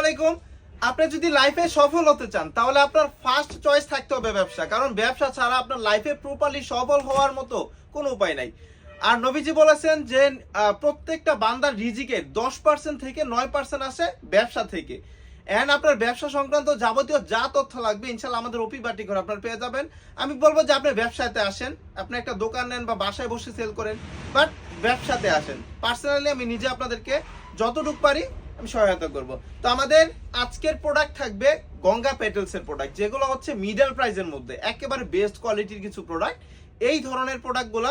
আলাইকুম। আপনি যদি লাইফে সফল হতে চান তাহলে আপনার ফার্স্ট চয়েস থাকতে হবে ব্যবসা, কারণ ব্যবসা ছাড়া আপনার লাইফে প্রপারলি সফল হওয়ার মতো কোনো উপায় নাই। আর নবীজি বলেছেন যে প্রত্যেকটা বান্দার রিজিকের 10% থেকে 9% আসে ব্যবসা থেকে। এন্ড আপনার ব্যবসা সংক্রান্ত যাবতীয় যা তথ্য লাগবে ইনশাল্লাহ আমাদের ওপি বাটি করে আপনার পেয়ে যাবেন। আমি বলবো যে আপনি ব্যবসাতে আসেন, আপনি একটা দোকান নেন বা বাসায় বসে সেল করেন, বাট ব্যবসাতে আসেন। পার্সোনালি আমি নিজে আপনাদেরকে যতটুকু পারি আমি সহায়তা করব। তো আমাদের আজকের প্রোডাক্ট থাকবে গঙ্গা পেটেলসের প্রোডাক্ট, যেগুলো হচ্ছে মিডল প্রাইসের মধ্যে একেবারে বেস্ট কোয়ালিটির কিছু প্রোডাক্ট। এই ধরনের প্রোডাক্টগুলো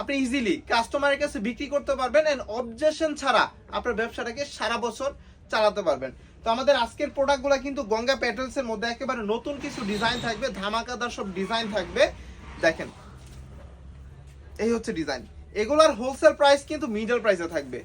আপনি ইজিলি কাস্টমারের কাছে বিক্রি করতে পারবেন এন্ড অবজেকশন ছাড়া আপনার ব্যবসাটাকে সারা বছর চালাতে পারবেন। তো আমাদের আজকের প্রোডাক্টগুলো কিন্তু গঙ্গা পেটেলসের মধ্যে একেবারে নতুন কিছু ডিজাইন থাকবে, ধামাকাদার সব ডিজাইন থাকবে। দেখেন এই হচ্ছে ডিজাইন। এগুলার হোলসেল প্রাইস কিন্তু মিডল প্রাইসে থাকবে।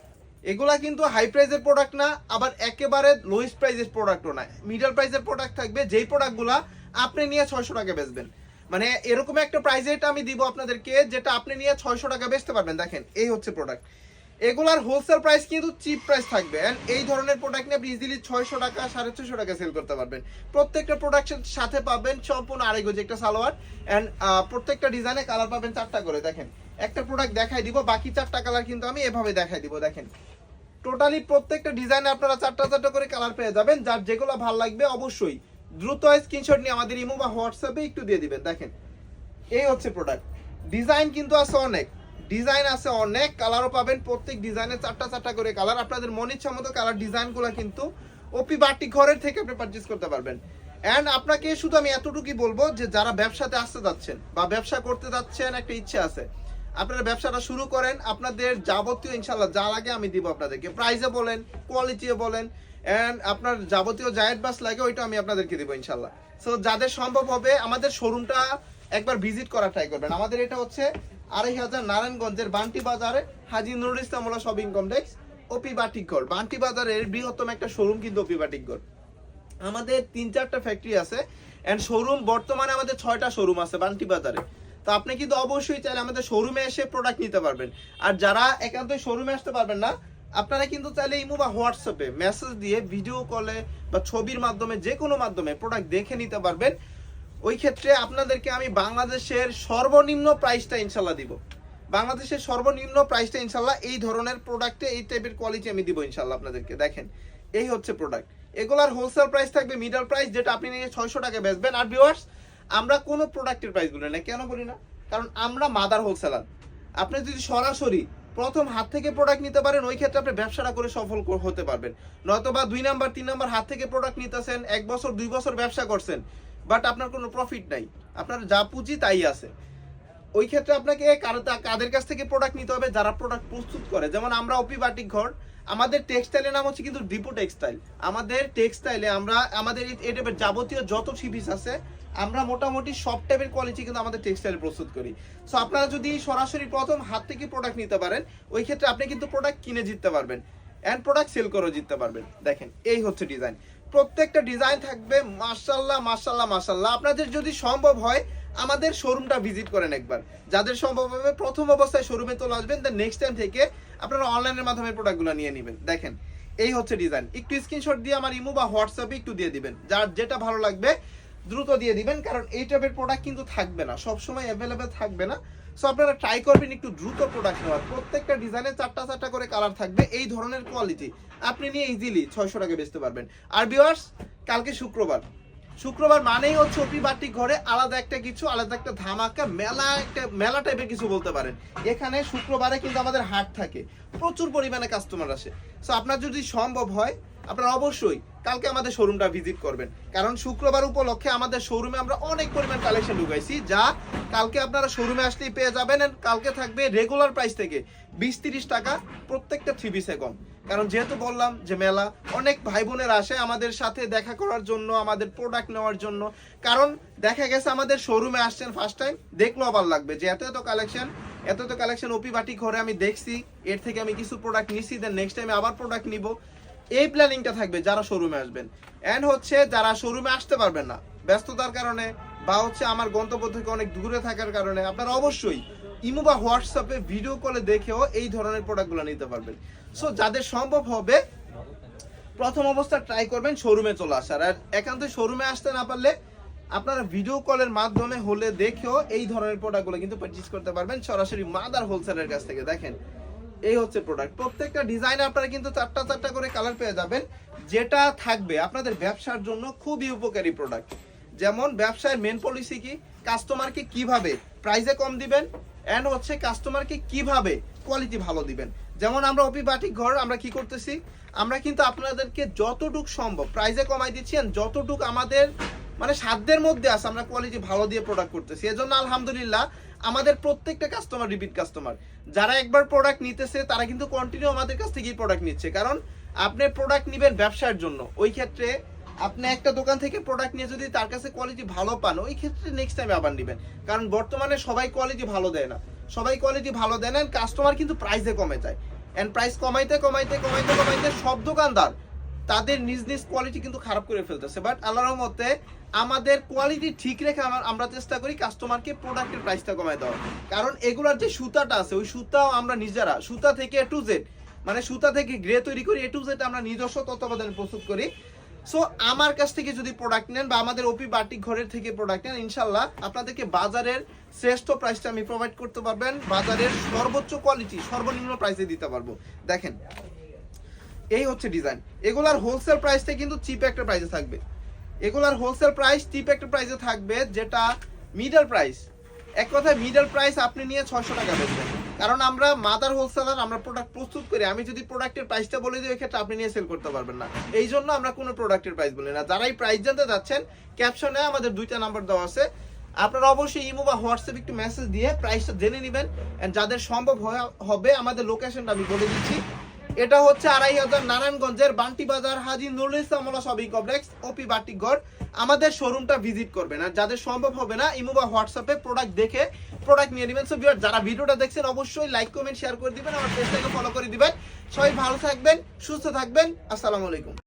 এগুলা কিন্তু হাই প্রাইসের প্রোডাক্ট না, আবার একেবারে লোয়েস্ট প্রাইসের প্রোডাক্টও না, মিডল প্রাইসের প্রোডাক্ট থাকবে। যেই প্রোডাক্টগুলা আপনি নিয়ে 600 টাকা বেচবেন, মানে এরকম একটা প্রাইস রেট আমি দিব আপনাদেরকে যেটা আপনি নিয়ে 600 টাকা বেচতে পারবেন। দেখেন এই হচ্ছে প্রোডাক্ট। এগুলার হোলসেল প্রাইস কিন্তু চিপ প্রাইস থাকবে এন্ড এই ধরনের প্রোডাক্ট নিয়ে আপনি ইজিলি 600 টাকা 650 টাকা সেল করতে পারবেন। প্রত্যেকটা প্রোডাক্টের সাথে পাবেন সম্পূর্ণ আড়াই গজ একটা সালোয়ার এন্ড প্রত্যেকটা ডিজাইনে কালার পাবেন 4টা করে। দেখেন একটা প্রোডাক্ট দেখাই দিব, বাকি 4টা কালার কিন্তু আমি এভাবে দেখাই দিব। দেখেন টোটালি প্রত্যেকটা ডিজাইনে আপনারা 4টা করে কালার পেয়ে যাবেন। যার যেগুলো ভালো লাগবে অবশ্যই দ্রুত স্ক্রিনশট নিয়ে আমাদের ইমো বা হোয়াটসঅ্যাপে একটু দিয়ে দিবেন। দেখেন এই হচ্ছে প্রোডাক্ট। ডিজাইন কিন্তু আছে অনেক, ডিজাইন আছে অনেক, কালারও পাবেন। প্রত্যেক ডিজাইনে 4টা করে কালার। আপনাদের মন ইচ্ছা মতো কালার ডিজাইনগুলো কিন্তু ওপি বাটিক ঘরের থেকে আপনি পারচেজ করতে পারবেন। এন্ড আপনাকে শুধু আমি এতটুকুই বলবো যে যারা ব্যবসাতে আসতে যাচ্ছেন বা ব্যবসা করতে যাচ্ছেন, একটা ইচ্ছে আছে, আপনারা ব্যবসাটা শুরু করেন। আপনাদের যাবতীয় ইনশাল্লাহ যা লাগে আমি দিব আপনাদেরকে, প্রাইসে বলেন, কোয়ালিটিও বলেন, এন্ড আপনার যাবতীয় জায়েদ বাস লাগে ওইটা আমি আপনাদেরকে দিব ইনশাল্লাহ। সো যাদের সম্ভব হবে আমাদের শোরুমটা একবার ভিজিট করা ট্রাই করবেন। আমাদের এটা হচ্ছে 2500 নারায়ণগঞ্জের বান্টি বাজারে হাজী নুরুল ইসলাম শপিং কমপ্লেক্স, ওপি বাটিকঘর। বান্টি বাজারের বৃহত্তম একটা শোরুম কিন্তু ওপি বাটিকঘর। আমাদের 3-4টা ফ্যাক্টরি আছে এন্ড শোরুম বর্তমানে আমাদের 6টা শোরুম আছে বান্টি বাজারে। তো আপনি কিন্তু অবশ্যই চাইলে আমাদের শোরুমে এসে প্রোডাক্ট নিতে পারবেন। আর যারা একান্তই শোরুমে আসতে পারবেন না, আপনারা কিন্তু চাইলে ইমো বা হোয়াটসঅ্যাপে মেসেজ দিয়ে ভিডিও কলে বা ছবির মাধ্যমে যে কোনো মাধ্যমে প্রোডাক্ট দেখে নিতে পারবেন। ওই ক্ষেত্রে আপনাদেরকে আমি বাংলাদেশের সর্বনিম্ন প্রাইসটা ইনশাল্লাহ দিব। বাংলাদেশের সর্বনিম্ন প্রাইসটা ইনশাল্লাহ এই ধরনের প্রোডাক্টে এই টাইপের কোয়ালিটি আমি দিব ইনশাল্লাহ আপনাদেরকে। দেখেন এই হচ্ছে প্রোডাক্ট। এগুলার হোলসেল প্রাইস থাকবে মিডল প্রাইস, যেটা আপনি নিয়ে 600 টাকা বেচবেন। আর ভিউয়ার্স, আমরা কোনো প্রোডাক্টের প্রাইস বলি না। কেন বলি না? কারণ আমরা মাদার হোলসেলার। আপনি যদি সরাসরি প্রথম হাত থেকে প্রোডাক্ট নিতে পারেন, ওই ক্ষেত্রে আপনি ব্যবসাটা করে সফল হতে পারবেন। নয়তোবা 2 নাম্বার 3 নাম্বার হাত থেকে প্রোডাক্ট নিতেছেন, 1 বছর 2 বছর ব্যবসা করছেন, বাট আপনার কোনো প্রফিট নাই, আপনার যা পুঁজি তাই আছে। ওই ক্ষেত্রে আপনাকে কাদের কাছ থেকে প্রোডাক্ট নিতে হবে? যারা প্রোডাক্ট প্রস্তুত করে। যেমন আমরা ওপি বাটিক ঘর, আমাদের টেক্সটাইলের নাম হচ্ছে কিন্তু দীপু টেক্সটাইল। আমাদের টেক্সটাইলে আমরা আমাদের এই টাইপের যাবতীয় যত থ্রি পিস আছে, আমরা মোটামুটি সব টাইপের কোয়ালিটি কিন্তু আমাদের টেক্সটাইলে প্রস্তুত করি। সো আপনারা যদি সরাসরি প্রথম হাত থেকে প্রোডাক্ট নিতে পারেন, ওই ক্ষেত্রে আপনি কিন্তু প্রোডাক্ট কিনে জিততে পারবেন এন্ড প্রোডাক্ট সেল করে জিততে পারবেন। দেখেন এই হচ্ছে ডিজাইন। প্রত্যেকটা ডিজাইন থাকবে মাশাআল্লাহ মাশাআল্লাহ মাশাআল্লাহ। আপনাদের যদি সম্ভব হয় আমাদের শোরুমটা ভিজিট করেন একবার। যাদের সম্ভব হবে প্রথম অবস্থায় শোরুমে চলে আসবেন, দেন নেক্সট টাইম থেকে আপনারা অনলাইনের মাধ্যমে প্রোডাক্টগুলো নিয়ে নেবেন। দেখেন এই হচ্ছে ডিজাইন। একটু স্ক্রিনশট দিয়ে আমার ইমো বা হোয়াটসঅ্যাপে একটু দিয়ে দিবেন, যার যেটা ভালো লাগবে দ্রুত দিয়ে দিবেন, কারণ এই টাইপের প্রোডাক্ট কিন্তু থাকবে না, সবসময় অ্যাভেলেবেল থাকবে না। সো আপনারা ট্রাই করবেন একটু দ্রুত প্রোডাক্ট নেওয়ার। প্রত্যেকটা ডিজাইনে 4টা করে কালার থাকবে। এই ধরনের কোয়ালিটি আপনি নিয়ে ইজিলি 600 টাকা বেচতে পারবেন। আর ভিউয়ার্স, কালকে শুক্রবার মানেই হচ্ছে ওপি বাটিক ঘরে আলাদা একটা কিছু, আলাদা একটা ধামাকা মেলা টাইপের কিছু বলতে পারেন। এখানে শুক্রবারে কিন্তু আমাদের হাট থাকে, প্রচুর পরিমাণে কাস্টমার আসে। সো আপনার যদি সম্ভব হয় আপনারা অবশ্যই কালকে আমাদের শোরুমটা ভিজিট করবেন, কারণ শুক্রবার উপলক্ষে আমাদের শোরুমে আমরা অনেক পরিমাণ কালেকশন ঢুকাইছি, যা কালকে আপনারা শোরুমে আসলেই পেয়ে যাবেন। কালকে থাকবে রেগুলার প্রাইস থেকে 20-30 টাকা প্রত্যেকটা থ্রি পিসে কম। কারণ যেহেতু বললাম যে মেলা, অনেক ভাই বোনের আসে আমাদের সাথে দেখা করার জন্য, আমাদের প্রোডাক্ট নেওয়ার জন্য। কারণ দেখা গেছে আমাদের শোরুমে আসছেন ফার্স্ট টাইম, দেখলো আবার লাগবে যে এত কালেকশন ওপি বাটিক ঘরে আমি দেখছি, এর থেকে আমি কিছু প্রোডাক্ট নিছি, দেন নেক্সট টাইমে আবার প্রোডাক্ট নিব। এই প্ল্যানিংটা থাকবে যারা শোরুমে আসবেন। এন্ড হচ্ছে যারা শোরুমে আসতে পারবেন না ব্যস্ততার কারণে, বা হচ্ছে আমার গন্তব্য থেকে অনেক দূরে থাকার কারণে, আপনারা অবশ্যই ইমো বা হোয়াটসঅ্যাপে ভিডিও কলে দেখেও এই ধরনের প্রোডাক্টগুলো নিতে পারবেন। সো যাদের সম্ভব হবে প্রথম অবস্থা ট্রাই করবেন শোরুমে চলে আসার। আর একান্ত শোরুমে আসতে না পারলে আপনারা ভিডিও কলের মাধ্যমে হলে দেখেও এই ধরনের প্রোডাক্টগুলো কিন্তু পারচেজ করতে পারবেন সরাসরি মাদার হোলসেলের কাছ থেকে। দেখেন এই হচ্ছে প্রোডাক্ট, প্রত্যেকটা ডিজাইনে আপনারা কিন্তু চারটা করে কালার পেয়ে যাবেন, যেটা থাকবে আপনাদের ব্যবসার জন্য খুবই উপকারী প্রোডাক্ট। যেমন ব্যবসায় মেন পলিসি কি, কাস্টমারকে কিভাবে প্রাইসে কম দিবেন এন্ড হচ্ছে কাস্টমারকে কিভাবে কোয়ালিটি ভালো দিবেন। যেমন আমরা অপি বাটিক ঘর আমরা কি করতেছি, আমরা কিন্তু আপনাদেরকে যতটুক সম্ভব প্রাইসে কমাই দিচ্ছি, যতটুক আমাদের মানে সাধ্যের মধ্যে আছে আমরা কোয়ালিটি ভালো দিয়ে প্রোডাক্ট করতেছি। এজন্য আলহামদুলিল্লাহ আমাদের প্রত্যেকটা কাস্টমার রিপিট কাস্টমার, যারা একবার প্রোডাক্ট নিতেছে তারা কিন্তু কন্টিনিউ আমাদের কাছ থেকেই প্রোডাক্ট নিচ্ছে। কারণ আপনি প্রোডাক্ট নেবেন ব্যবসার জন্য, ওই ক্ষেত্রে আপনি একটা দোকান থেকে প্রোডাক্ট নিয়ে যদি তার কাছে কোয়ালিটি ভালো পান, ওই ক্ষেত্রে নেক্সট টাইম আবার নেবেন। কারণ বর্তমানে সবাই কোয়ালিটি ভালো দেয় না, সবাই কোয়ালিটি ভালো দেয় না, কাস্টমার কিন্তু প্রাইসে কমে যায়। এন্ড প্রাইস কমাইতে কমাইতে কমাইতে কমাইতে সব দোকানদার তাদের নিজ নিজ কোয়ালিটি কিন্তু খারাপ করে ফেলতেছে। বাট আল্লাহর রহমতে আমাদের কোয়ালিটি ঠিক রেখে আমরা চেষ্টা করি কাস্টমারকে প্রোডাক্টের প্রাইসটা কমায় দেওয়া। কারণ এগুলার যে সুতাটা আছে ওই সুতাও আমরা নিজেরা সুতা থেকে এ টু জেড মানে সুতা থেকে গ্রে তৈরি করি, এ টু জেড আমরা নিজস্ব তত্ত্বাবধানে প্রস্তুত করি। সো আমার কাছ থেকে যদি প্রোডাক্ট নেন বা আমাদের অপি বাটিক ঘরের থেকে প্রোডাক্ট নেন, ইনশাল্লাহ আপনাদেরকে বাজারের শ্রেষ্ঠ প্রাইসটা আমি প্রোভাইড করতে পারবেন, বাজারের সর্বোচ্চ কোয়ালিটি সর্বনিম্ন প্রাইসে দিতে পারবো। দেখেন এই হচ্ছে ডিজাইন, এগুলার হোলসেল প্রাইসটা কিন্তু চিপ একটা প্রাইসে থাকবে, এগুলার হোলসেল প্রাইস চিপ একটা প্রাইসে থাকবে, যেটা মিডল প্রাইস। এক কথায় মিডল প্রাইস আপনি নিয়ে 600 টাকা বেচবেন। কারণ আমরা মাদার হোলসেলার, আমরা প্রোডাক্ট প্রস্তুত করি, আমি যদি প্রোডাক্টের প্রাইসটা বলে দিই ওই ক্ষেত্রে আপনি নিয়ে সেল করতে পারবেন না। এই জন্য আমরা কোনো প্রোডাক্টের প্রাইস বলি না। যারাই প্রাইস জানতে যাচ্ছেন ক্যাপশনে আমাদের 2টা নাম্বার দেওয়া আছে, আপনারা অবশ্যই ইমো বা হোয়াটসঅ্যাপ একটু মেসেজ দিয়ে প্রাইসটা জেনে নেবেন। এন্ড যাদের সম্ভব হবে আমাদের লোকেশনটা আমি বলে দিচ্ছি, এটা হচ্ছে 2500 নারায়ণগঞ্জের বান্টি বাজার হাজী নুরুল ইসলাম মোল্লা শপিং কমপ্লেক্স অপি বাটিক ঘর। আমাদের শোরুমটা ভিজিট করবেন, আর যাদের সম্ভব হবে না ইমো বা হোয়াটসঅ্যাপে প্রোডাক্ট দেখে প্রোডাক্ট নিয়ে নেবেন। সো ভিউয়ার যারা ভিডিওটা দেখছেন অবশ্যই লাইক কমেন্ট শেয়ার করে দিবেন, আমার পেজটাকে ফলো করে দিবেন। সবাই ভালো থাকবেন, সুস্থ থাকবেন, আসসালামু আলাইকুম।